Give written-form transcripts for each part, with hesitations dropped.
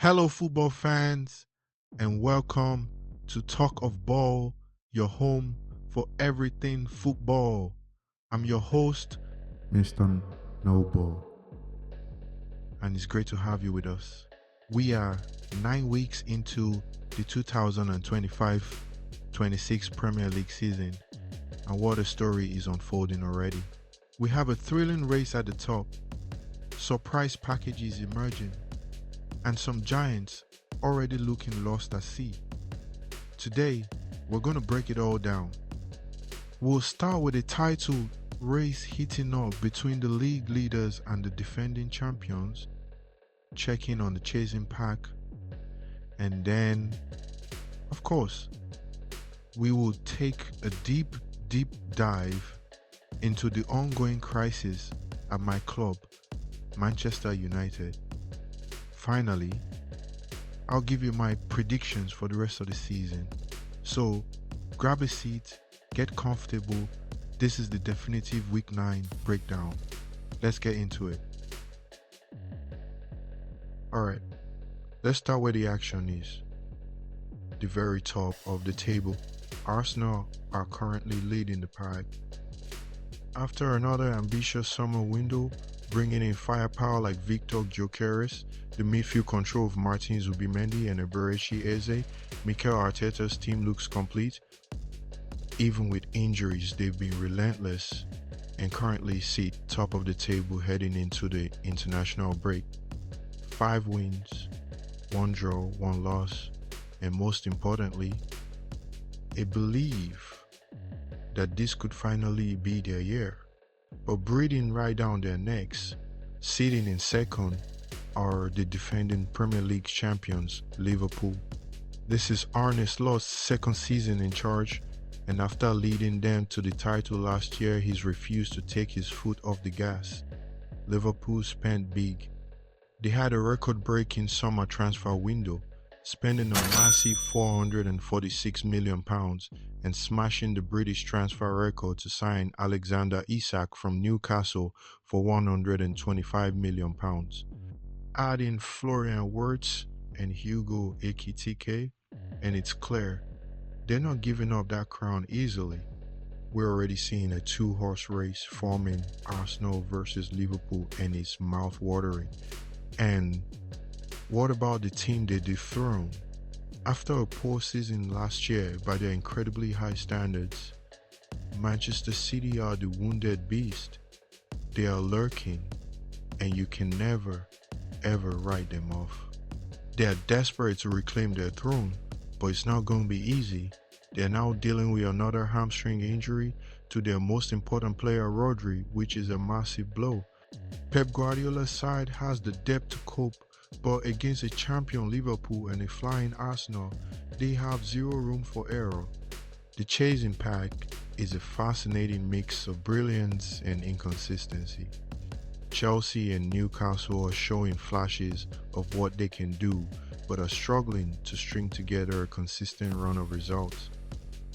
Hello, football fans, and welcome to Talk of Ball, your home for everything football. I'm your host, Mr. Noble. and it's great to have you with us. We are 9 weeks into the 2025 26 Premier League season, and what a story is unfolding already. We have a thrilling race at the top, surprise packages emerging, and some giants already looking lost at sea. Today, we're going to break it all down. We'll start with a title race heating up between the league leaders and the defending champions, checking on the chasing pack, and then, of course, we will take a deep dive into the ongoing crisis at my club, Manchester United. Finally, I'll give you my predictions for the rest of the season. So, grab a seat, get comfortable. This is the definitive Week 9 breakdown. Let's get into it. Alright, let's start where the action is. The very top of the table. Arsenal are currently leading the pack. After another ambitious summer window, bringing in firepower like Victor Gyökeres, the midfield control of Martins Zubimendi and Eberechi Eze, Mikel Arteta's team looks complete. Even with injuries, they've been relentless and currently sit top of the table heading into the international break. 5 wins, 1 draw, 1 loss, and most importantly, a belief that this could finally be their year. But breathing right down their necks, sitting in second, are the defending Premier League champions, Liverpool. This is Arne Slot's second season in charge, and after leading them to the title last year, he's refused to take his foot off the gas. Liverpool spent big. They had a record-breaking summer transfer window, spending a massive £446 million and smashing the British transfer record to sign Alexander Isak from Newcastle for £125 million. Add in Florian Wirtz and Hugo Ekitike, and it's clear they're not giving up that crown easily. We're already seeing a 2-horse race forming Arsenal versus Liverpool, and it's mouth-watering. And what about the team they dethroned? After a poor season last year by their incredibly high standards, Manchester City are the wounded beast. They are lurking, and you can never, ever write them off. They are desperate to reclaim their throne, but it's not going to be easy. They are now dealing with another hamstring injury to their most important player, Rodri, which is a massive blow. Pep Guardiola's side has the depth to cope, but against a champion Liverpool and a flying Arsenal, they have zero room for error. The chasing pack is a fascinating mix of brilliance and inconsistency. Chelsea and Newcastle are showing flashes of what they can do, but are struggling to string together a consistent run of results.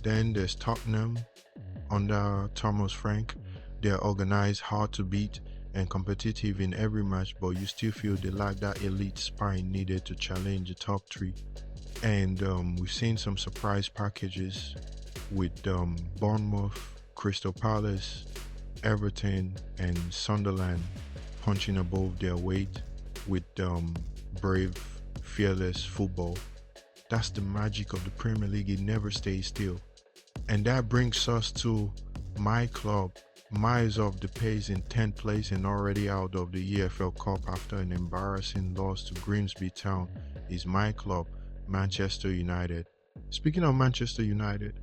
Then there's Tottenham under Thomas Frank. They are organized, hard to beat, and competitive in every match, but you still feel they lack that elite spine needed to challenge the top 3. And we've seen some surprise packages with Bournemouth, Crystal Palace, Everton, and Sunderland punching above their weight with brave, fearless football. That's the magic of the Premier League. It never stays still. And that brings us to my club, miles off the pace in 10th place and already out of the EFL Cup after an embarrassing loss to Grimsby Town, is my club, Manchester United. Speaking of Manchester United,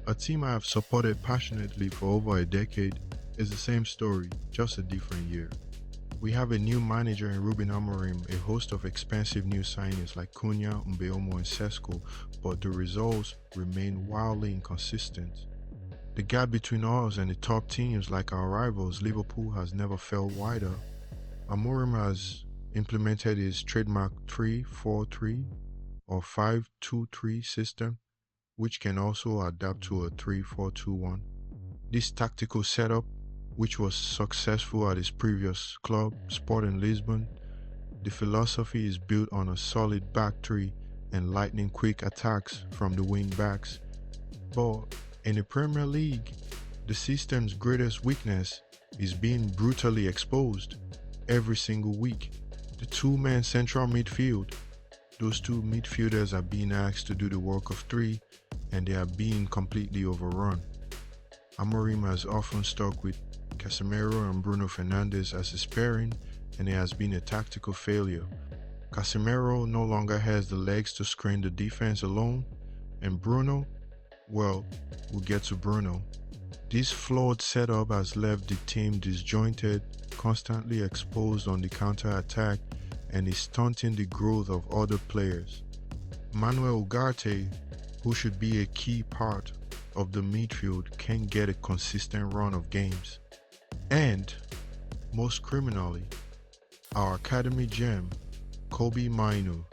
a team I have supported passionately for over a decade, is the same story, just a different year. We have a new manager in Ruben Amorim, a host of expensive new signings like Cunha, Mbeumo and Sesko, but the results remain wildly inconsistent. The gap between us and the top teams like our rivals, Liverpool, has never felt wider. Amorim has implemented his trademark 3-4-3 or 5-2-3 system, which can also adapt to a 3-4-2-1. This tactical setup, which was successful at his previous club, Sporting Lisbon, The philosophy is built on a solid back three and lightning quick attacks from the wing backs. But in the Premier League, the system's greatest weakness is being brutally exposed every single week. The two-man central midfield. Those two midfielders are being asked to do the work of three, and they are being completely overrun. Amorim has often stuck with Casemiro and Bruno Fernandes as his pairing, and it has been a tactical failure. Casemiro no longer has the legs to screen the defense alone, and Bruno, well, we'll get to Bruno. This flawed setup has left the team disjointed, constantly exposed on the counter-attack, and is stunting the growth of other players. Manuel Ugarte, who should be a key part of the midfield, can't get a consistent run of games. And, most criminally, our academy gem, Kobe Mainu,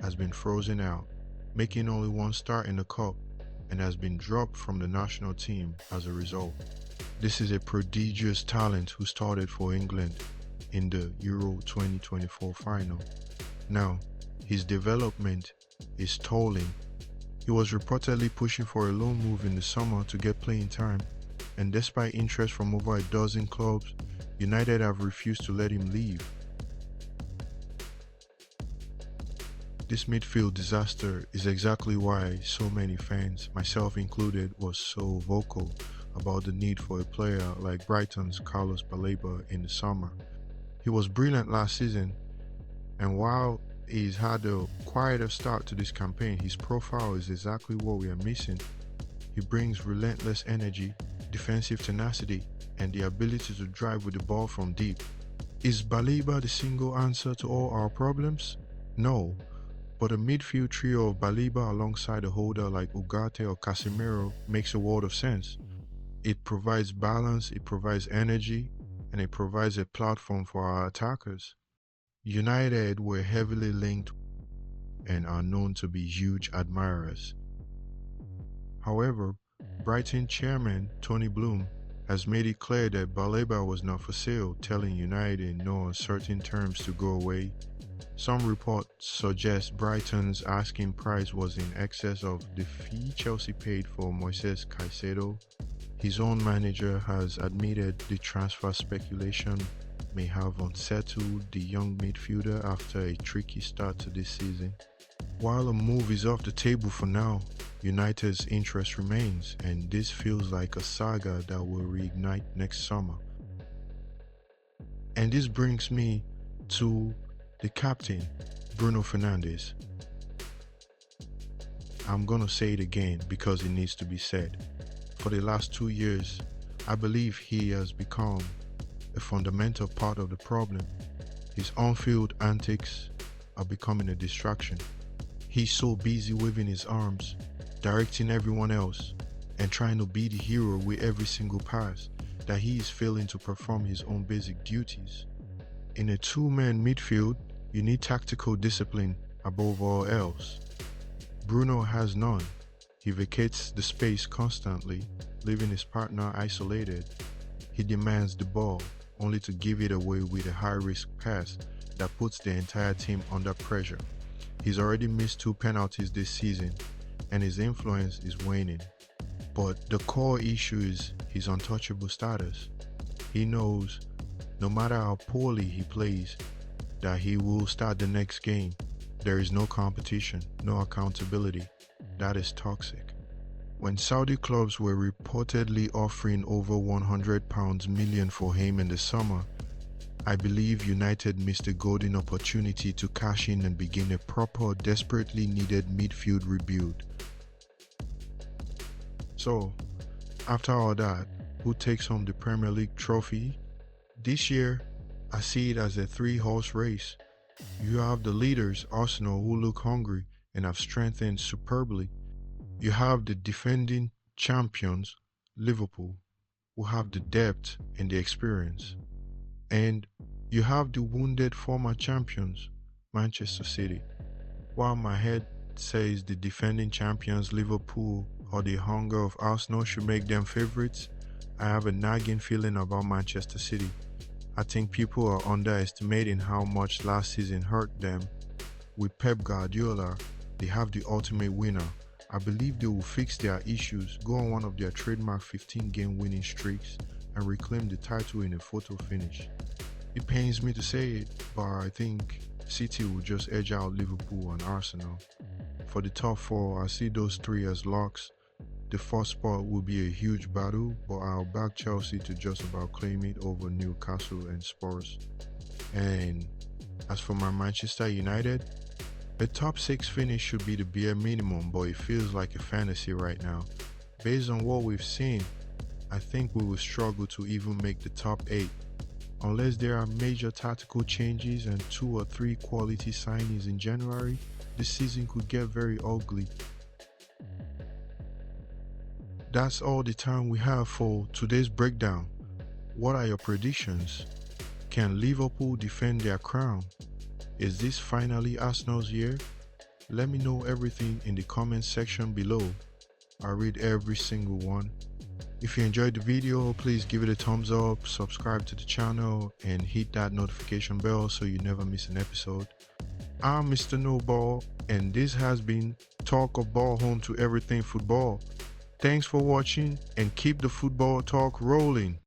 has been frozen out, making only one start in the cup, and has been dropped from the national team as a result. This is a prodigious talent who started for England in the Euro 2024 final. Now, his development is stalling. He was reportedly pushing for a loan move in the summer to get playing time, and despite interest from over a dozen clubs, United have refused to let him leave. This midfield disaster is exactly why so many fans, myself included, was so vocal about the need for a player like Brighton's Carlos Baleba in the summer. He was brilliant last season, and while he's had a quieter start to this campaign, his profile is exactly what we are missing. He brings relentless energy, defensive tenacity, and the ability to drive with the ball from deep. Is Baleba the single answer to all our problems? No. But a midfield trio of Baleba alongside a holder like Ugarte or Casemiro makes a world of sense. It provides balance, it provides energy, and it provides a platform for our attackers. United were heavily linked and are known to be huge admirers. However, Brighton chairman Tony Bloom has made it clear that Baleba was not for sale, telling United in no uncertain terms to go away. Some reports suggest Brighton's asking price was in excess of the fee Chelsea paid for Moises Caicedo. His own manager has admitted the transfer speculation may have unsettled the young midfielder after a tricky start to this season. While a move is off the table for now, United's interest remains, and this feels like a saga that will reignite next summer. And this brings me to the captain, Bruno Fernandes. I'm gonna say it again because it needs to be said. For the last 2 years, I believe he has become a fundamental part of the problem. His on-field antics are becoming a distraction. He's so busy waving his arms, directing everyone else, and trying to be the hero with every single pass that he is failing to perform his own basic duties. In a two-man midfield, you need tactical discipline above all else. Bruno has none. He vacates the space constantly, leaving his partner isolated. He demands the ball, only to give it away with a high-risk pass that puts the entire team under pressure. He's already missed 2 penalties this season, and his influence is waning. But the core issue is his untouchable status. He knows, no matter how poorly he plays, that he will start the next game. There is no competition, no accountability. That is toxic. When Saudi clubs were reportedly offering over £100 million for him in the summer, I believe United missed a golden opportunity to cash in and begin a proper, desperately needed midfield rebuild. So, after all that, who takes home the Premier League trophy? This year, I see it as a 3-horse race. You have the leaders, Arsenal, who look hungry and have strengthened superbly. You have the defending champions, Liverpool, who have the depth and the experience. And you have the wounded former champions, Manchester City. While my head says the defending champions, Liverpool, or the hunger of Arsenal should make them favorites, I have a nagging feeling about Manchester City. I think people are underestimating how much last season hurt them. With Pep Guardiola, they have the ultimate winner. I believe they will fix their issues, go on one of their trademark 15-game winning streaks, and reclaim the title in a photo finish. It pains me to say it, but I think City will just edge out Liverpool and Arsenal. For the top four, I see those three as locks. The first spot will be a huge battle, but I'll back Chelsea to just about claim it over Newcastle and Spurs. And as for my Manchester United, a top 6 finish should be the bare minimum, but it feels like a fantasy right now. Based on what we've seen, I think we will struggle to even make the top 8. Unless there are major tactical changes and 2 or 3 quality signings in January, this season could get very ugly. That's all the time we have for today's breakdown. What are your predictions? Can Liverpool defend their crown? Is this finally Arsenal's year? Let me know everything in the comment section below. I read every single one. If you enjoyed the video, please give it a thumbs up, subscribe to the channel, and hit that notification bell so you never miss an episode. I'm Mr. No Ball, and this has been Talk of Ball, home to everything football. Thanks for watching, and keep the football talk rolling.